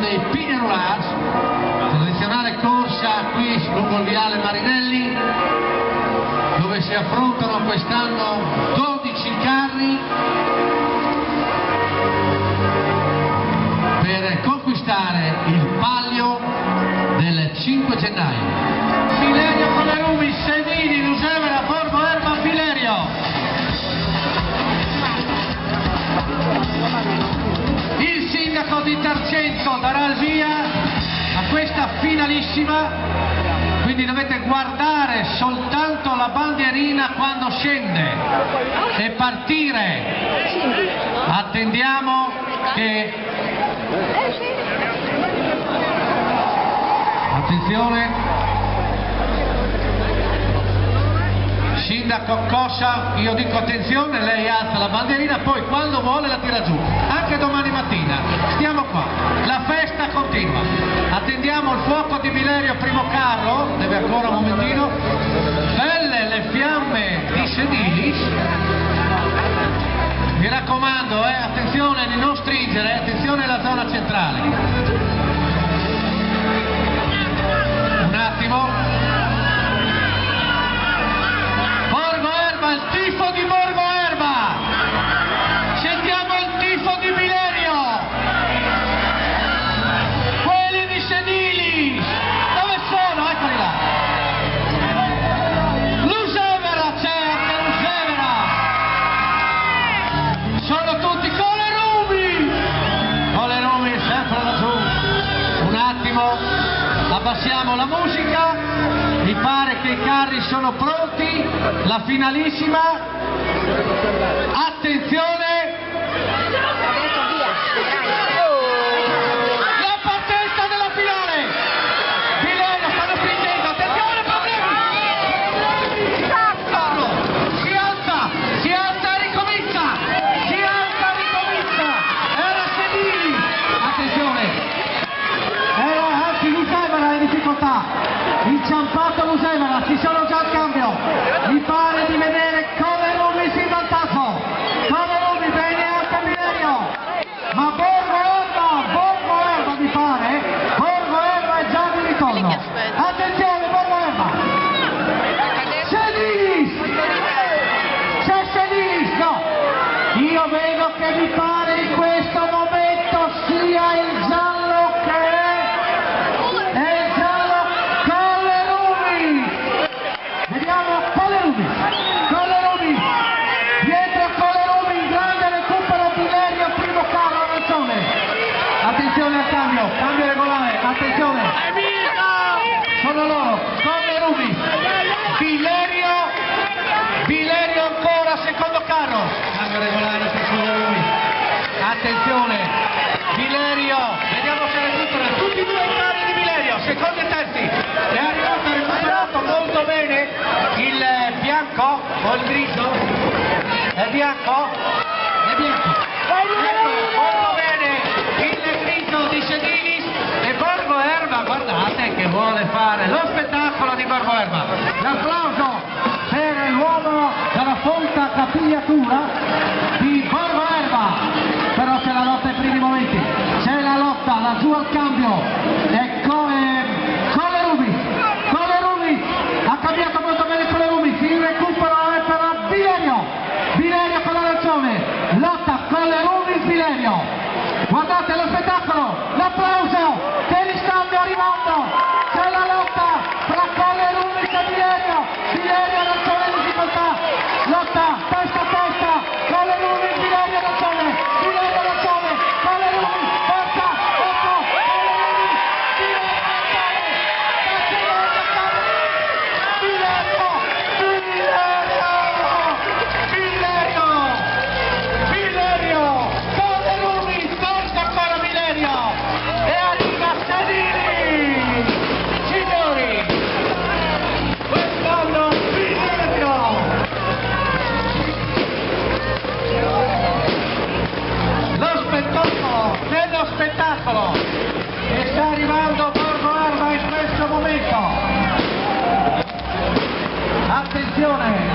dei Pinerolars, tradizionale corsa qui lungo il viale Marinelli, dove si affrontano quest'anno 12 carri per conquistare il palio del 5 gennaio. Filerio con le Rumi, Sedini, Lusevera, Borgo Erba, Filerio. Il sindaco di Tarcento darà il via a questa finalissima, quindi dovete guardare soltanto la bandierina quando scende e partire. Attendiamo che... Attenzione. Sindaco Cossa, io dico attenzione, lei alza la bandierina, poi quando vuole la tira giù, anche domani mattina. Stiamo qua, la festa continua. Attendiamo il fuoco di Bilerio, primo carro, deve ancora un momentino. Belle le fiamme di Sedilis. Mi raccomando, attenzione di non stringere, attenzione alla zona centrale. Un attimo. Il tifo di Borgo Erba, sentiamo il tifo di Bilerio, quelli di Sedili, dove sono? Eccoli là. Lusevera, c'è anche Lusevera, sono tutti con le Rumi sempre laggiù. Un attimo, abbassiamo la musica. Mi pare che i carri sono pronti, la finalissima, attenzione, la partenza della finale, Bilerio stanno spingendo, attenzione, problemi, carro, si alza e ricomincia, era Sedini, attenzione, era anche Lusevera in difficoltà. Inciampato Lusevera, ci sono già al cambio, mi pare di vedere come Rumi si vantaggio, come Rumi, bene anche Bilerio, ma Borgo Erba mi pare, Borgo Erba è già di ritorno, attenzione Borgo Erba, c'è Sedilis, no, io vedo che mi pare in questo momento sia il giallo che attenzione al cambio regolare, attenzione, sono loro, con le Rumi, Bilerio ancora, secondo carro, cambio regolare per le Rumi, attenzione, Bilerio, vediamo se recupera tutti e due i carri di Bilerio, secondi e terzi, è arrivato, recuperato molto bene il bianco, o il grigio, è bianco, molto bene, il grigio di Sedilis e Borgo Erba, guardate che vuole fare lo spettacolo di Borgo Erba. L'applauso per l'uomo della fonta capigliatura di Borgo Erba, però c'è la lotta ai primi momenti, c'è la lotta laggiù al cambio e con le Rumi, ha cambiato molto bene con le Rumi, il recupero è per Bilerio con l'arancione, lotta con le Rumi, Bilerio, guardate lo spettacolo, l'applauso, che riscambio arrivando, c'è la lotta tra Colle Rumi e Bilerio arancione in difficoltà, lotta testa a testa, Colle Rumi, Bilerio arancione, Colle Rumi, forza, spettacolo e sta arrivando Borgo Erba in questo momento, attenzione,